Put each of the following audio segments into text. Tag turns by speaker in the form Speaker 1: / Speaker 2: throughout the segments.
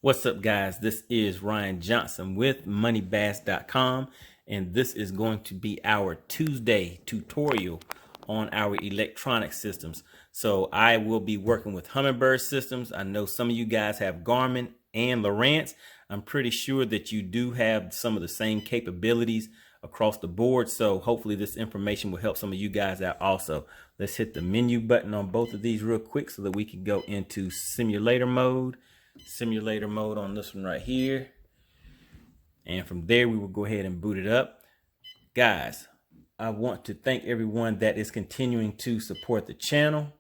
Speaker 1: What's up, guys? This is Ryan Johnson with moneybass.com, and this is going to be our Tuesday tutorial on our electronic systems. So I will be working with Humminbird systems. I know some of you guys have Garmin and Lowrance. I'm pretty sure that you do have some of the same capabilities across the board. So hopefully this information will help some of you guys out also. Let's hit the menu button on both of these real quick so that we can go into simulator mode on this one right here, and from there we will go ahead and boot it up. Guys, I want to thank everyone that is continuing to support the channel,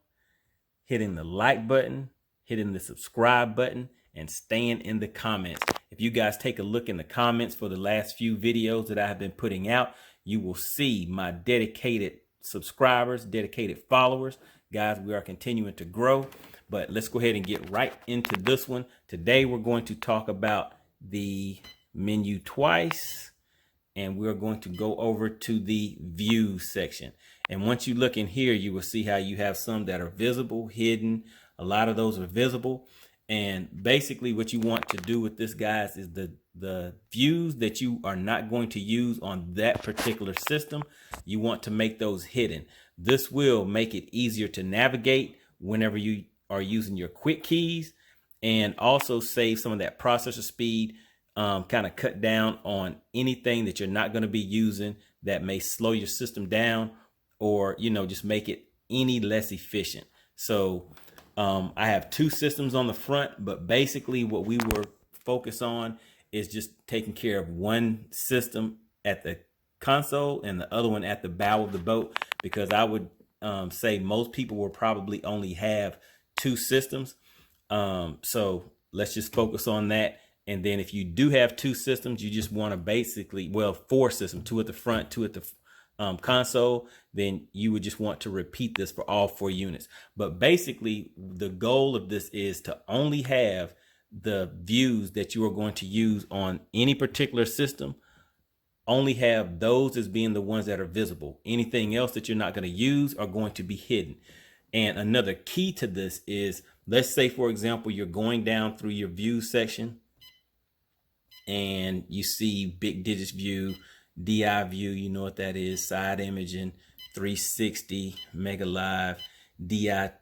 Speaker 1: hitting the like button, hitting the subscribe button, and staying in the comments. If you guys take a look in the comments for the last few videos that I have been putting out, you will see my dedicated subscribers, dedicated followers. Guys, we are continuing to grow. But let's go ahead and get right into this one. Today, we're going to talk about the menu twice, and we're going to go over to the view section. And once you look in here, you will see how you have some that are visible, hidden. A lot of those are visible. And basically what you want to do with this, guys, is the views that you are not going to use on that particular system, you want to make those hidden. This will make it easier to navigate whenever you are using your quick keys, and also save some of that processor speed, kind of cut down on anything that you're not going to be using that may slow your system down, or just make it any less efficient. So I have two systems on the front, but basically what we were focused on is just taking care of one system at the console and the other one at the bow of the boat, because I would say most people will probably only have two systems. So let's just focus on that. And then if you do have two systems, you just want to basically, well, four systems, two at the front, two at the console, then you would just want to repeat this for all four units. But basically the goal of this is to only have the views that you are going to use on any particular system, only have those as being the ones that are visible. Anything else that you're not going to use are going to be hidden. And another key to this is, let's say, for example, you're going down through your view section and you see big digits view, DI view, you know what that is, side imaging, 360, Mega Live, DI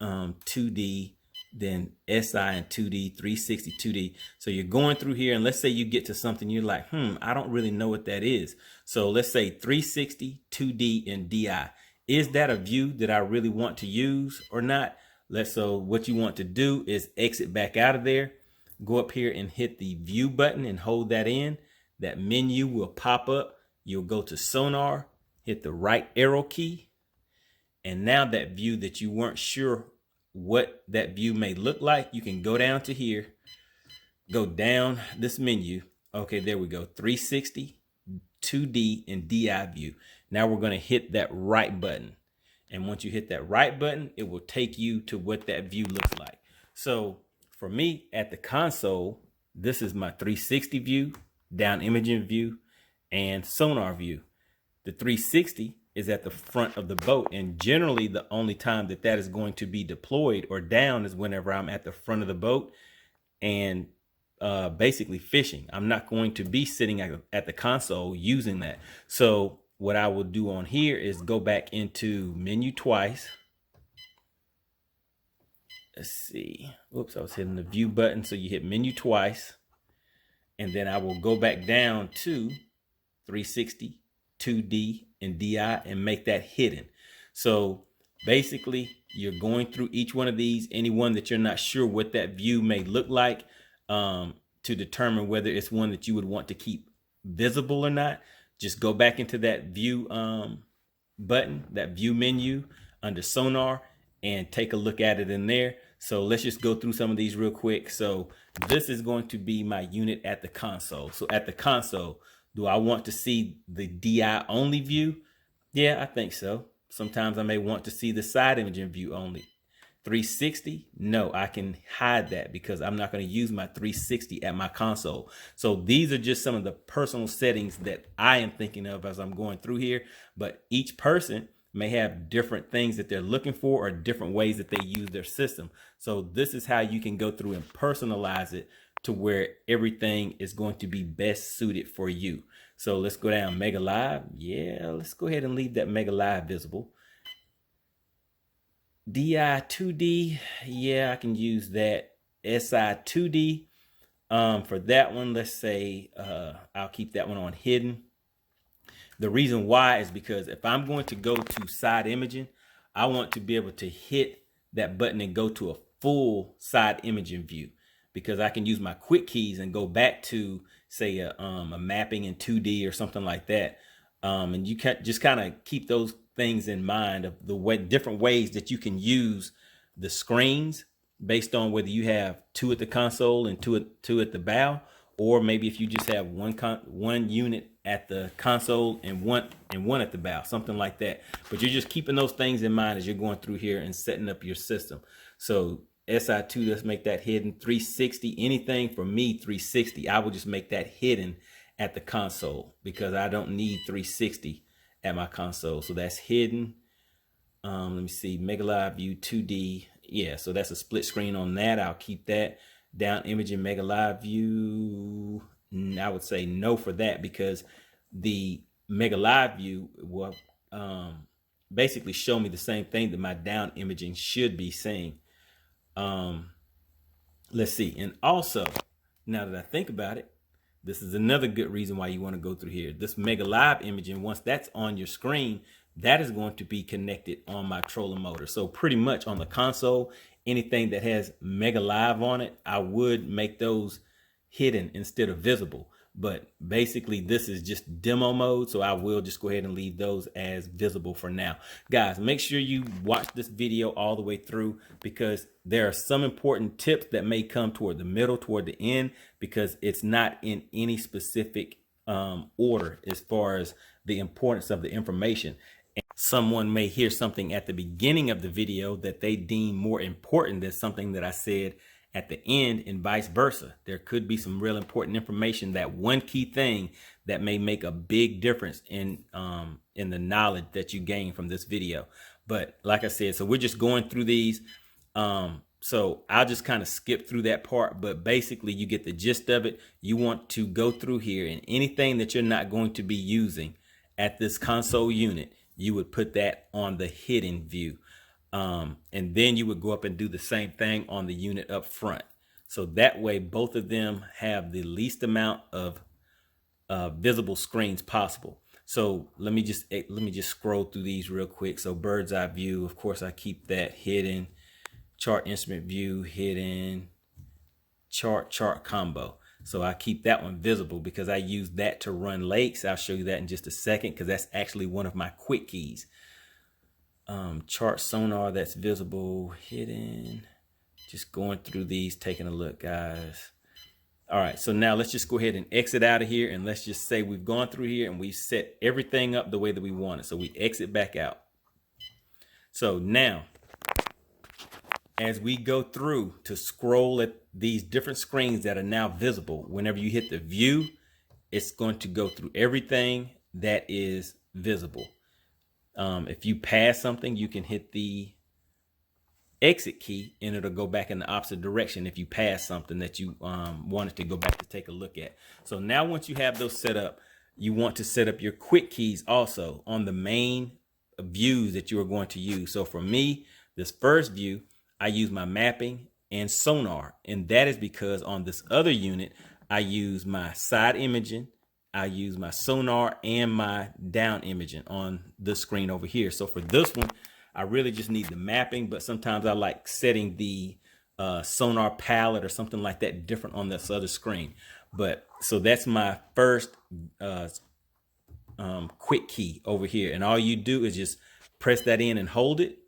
Speaker 1: 2D, then SI and 2D, 360, 2D. So you're going through here, and let's say you get to something you're like, I don't really know what that is. So let's say 360, 2D, and DI. Is that a view that I really want to use or not? So what you want to do is exit back out of there, go up here and hit the view button and hold that in. That menu will pop up. You'll go to Sonar, hit the right arrow key. And now that view that you weren't sure what that view may look like, you can go down to here, go down this menu. Okay, there we go. 360, 2D, and DI view. Now we're going to hit that right button. And once you hit that right button, it will take you to what that view looks like. So for me at the console, this is my 360 view, down imaging view, and sonar view. The 360 is at the front of the boat. And generally the only time that that is going to be deployed or down is whenever I'm at the front of the boat and basically fishing. I'm not going to be sitting at the console using that. So what I will do on here is go back into menu twice. Let's see. Oops, I was hitting the view button. So you hit menu twice, and then I will go back down to 360, 2D, and DI and make that hidden. So basically you're going through each one of these, any one that you're not sure what that view may look like, to determine whether it's one that you would want to keep visible or not. Just go back into that view button, that view menu under Sonar, and take a look at it in there. So let's just go through some of these real quick. So this is going to be my unit at the console. So at the console, do I want to see the DI only view? Yeah, I think so. Sometimes I may want to see the side imaging view only. 360, no, I can hide that because I'm not going to use my 360 at my console. So these are just some of the personal settings that I am thinking of as I'm going through here, but each person may have different things that they're looking for or different ways that they use their system. So this is how you can go through and personalize it to where everything is going to be best suited for you. So let's go down Mega Live. Yeah, let's go ahead and leave that Mega Live visible. DI 2D, yeah, I can use that. SI 2D, for that one, let's say I'll keep that one on hidden. The reason why is because if I'm going to go to side imaging, I want to be able to hit that button and go to a full side imaging view, because I can use my quick keys and go back to, say, a mapping in 2D or something like that. And you can just kind of keep those things in mind of the different ways that you can use the screens based on whether you have two at the console and two at the bow, or maybe if you just have one unit at the console and one at the bow, something like that. But you're just keeping those things in mind as you're going through here and setting up your system. So SI2, let's make that hidden. 360, anything for me 360, I will just make that hidden at the console because I don't need 360 at my console. So that's hidden. Let me see, Mega Live View 2D. Yeah, so that's a split screen on that. I'll keep that. Down imaging Mega Live View, I would say no for that, because the Mega Live View will basically show me the same thing that my down imaging should be seeing. Let's see. And also, now that I think about it, this is another good reason why you want to go through here. This Mega Live imaging, once that's on your screen, that is going to be connected on my trolling motor. So pretty much on the console, anything that has Mega Live on it, I would make those hidden instead of visible. But basically this is just demo mode, so I will just go ahead and leave those as visible for now. Guys, make sure you watch this video all the way through, because there are some important tips that may come toward the middle, toward the end, because it's not in any specific order as far as the importance of the information. And someone may hear something at the beginning of the video that they deem more important than something that I said at the end, and vice versa. There could be some real important information, that one key thing that may make a big difference in the knowledge that you gain from this video. But like I said, so we're just going through these. So I'll just kind of skip through that part, but basically you get the gist of it. You want to go through here, and anything that you're not going to be using at this console unit, you would put that on the hidden view. And then you would go up and do the same thing on the unit up front. So that way, both of them have the least amount of visible screens possible. So let me just scroll through these real quick. So bird's eye view, of course, I keep that hidden. Chart instrument view hidden. Chart combo. So I keep that one visible because I use that to run lakes. I'll show you that in just a second, because that's actually one of my quick keys. Chart sonar, that's visible, hidden. Just going through these, taking a look, guys. All right, so now let's just go ahead and exit out of here, and let's just say we've gone through here and we set everything up the way that we want it. So we exit back out. So now, as we go through to scroll at these different screens that are now visible, whenever you hit the view, it's going to go through everything that is visible. If you pass something, you can hit the exit key and it'll go back in the opposite direction if you pass something that you wanted to go back to take a look at. So now once you have those set up, you want to set up your quick keys also on the main views that you are going to use. So for me, this first view, I use my mapping and sonar, and that is because on this other unit, I use my side imaging, I use my sonar, and my down imaging on this screen over here. So for this one, I really just need the mapping, but sometimes I like setting the sonar palette or something like that different on this other screen. But so that's my first quick key over here. And all you do is just press that in and hold it,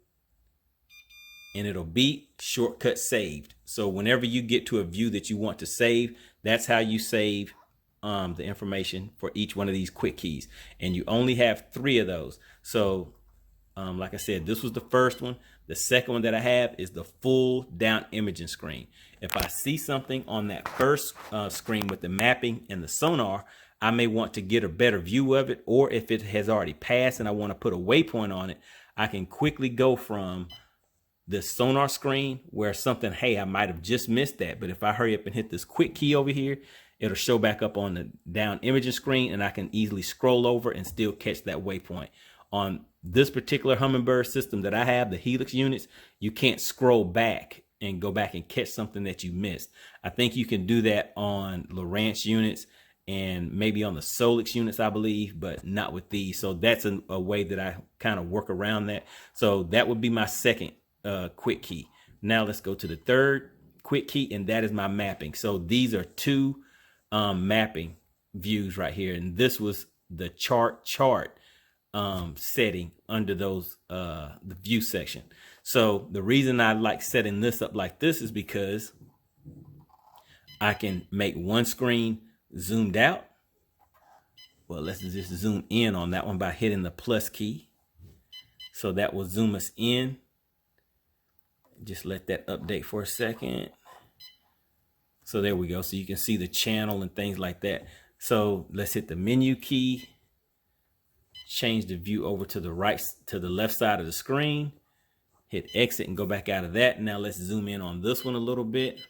Speaker 1: and it'll beep, shortcut saved. So whenever you get to a view that you want to save, that's how you save the information for each one of these quick keys. And you only have 3 of those. So like I said, this was the first one. The second one that I have is the full down imaging screen. If I see something on that first screen with the mapping and the sonar, I may want to get a better view of it, or if it has already passed and I want to put a waypoint on it, I can quickly go from the Sonar screen where something, hey, I might have just missed that, but if I hurry up and hit this quick key over here, it'll show back up on the down imaging screen, and I can easily scroll over and still catch that waypoint. On this particular Humminbird system that I have, the Helix units, you can't scroll back and go back and catch something that you missed. I think you can do that on Lowrance units and maybe on the Solix units, I believe, but not with these. So that's a way that I kind of work around that. So that would be my second quick key. Now let's go to the third quick key, and that is my mapping. So these are two mapping views right here, and this was the chart setting under those the view section. So the reason I like setting this up like this is because I can make one screen zoomed out. Well, let's just zoom in on that one by hitting the plus key. So that will zoom us in. Just let that update for a second. So there we go. So you can see the channel and things like that. So let's hit the menu key, change the view over to the right, to the left side of the screen, hit exit and go back out of that. Now let's zoom in on this one a little bit.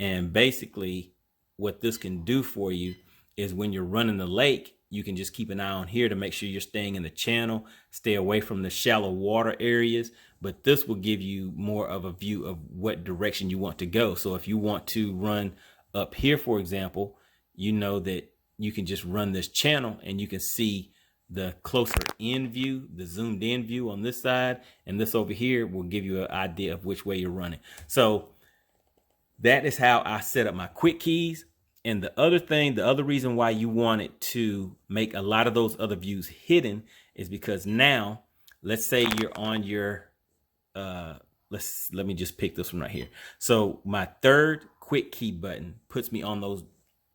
Speaker 1: And basically what this can do for you is when you're running the lake, you can just keep an eye on here to make sure you're staying in the channel, stay away from the shallow water areas. But this will give you more of a view of what direction you want to go. So if you want to run up here, for example, you know that you can just run this channel and you can see the closer in view, the zoomed in view on this side, and this over here will give you an idea of which way you're running. So that is how I set up my quick keys. And the other thing, the other reason why you wanted to make a lot of those other views hidden is because now, let's say you're on your, let me just pick this one right here. So my third quick key button puts me on those,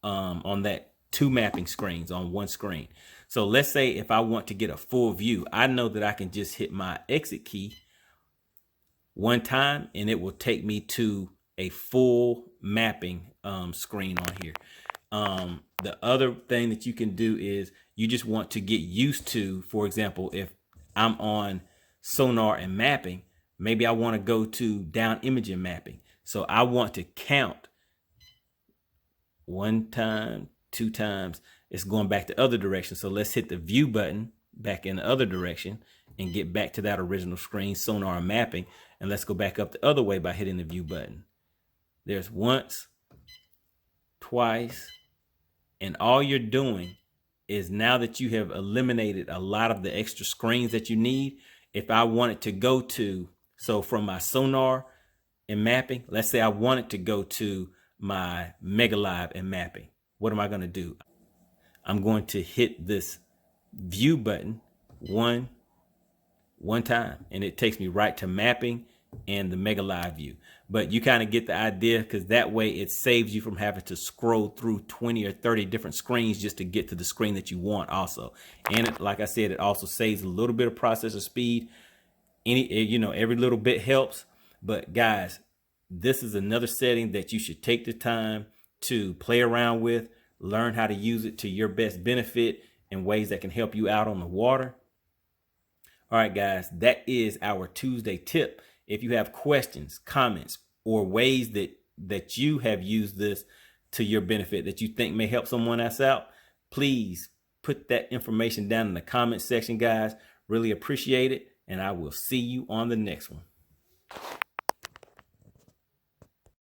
Speaker 1: on that two mapping screens on one screen. So let's say if I want to get a full view, I know that I can just hit my exit key one time and it will take me to a full mapping screen on here. The other thing that you can do is you just want to get used to, for example, if I'm on Sonar and mapping, maybe I want to go to down imaging mapping. So I want to count one time, two times. It's going back the other direction. So let's hit the view button back in the other direction and get back to that original screen, Sonar and mapping. And let's go back up the other way by hitting the view button. There's once, twice, and all you're doing is, now that you have eliminated a lot of the extra screens that you need, if I wanted to go to, so from my Sonar and mapping, let's say I wanted to go to my Mega Live and mapping, what am I going to do? I'm going to hit this view button one time, and it takes me right to mapping and the Mega Live view. But you kind of get the idea, because that way it saves you from having to scroll through 20 or 30 different screens just to get to the screen that you want also. And it, like I said, it also saves a little bit of processor speed. Every little bit helps. But guys, this is another setting that you should take the time to play around with, learn how to use it to your best benefit in ways that can help you out on the water. All right, guys, that is our Tuesday tip. If you have questions, comments, or ways that you have used this to your benefit that you think may help someone else out, please put that information down in the comment section, guys. Really appreciate it, and I will see you on the next one.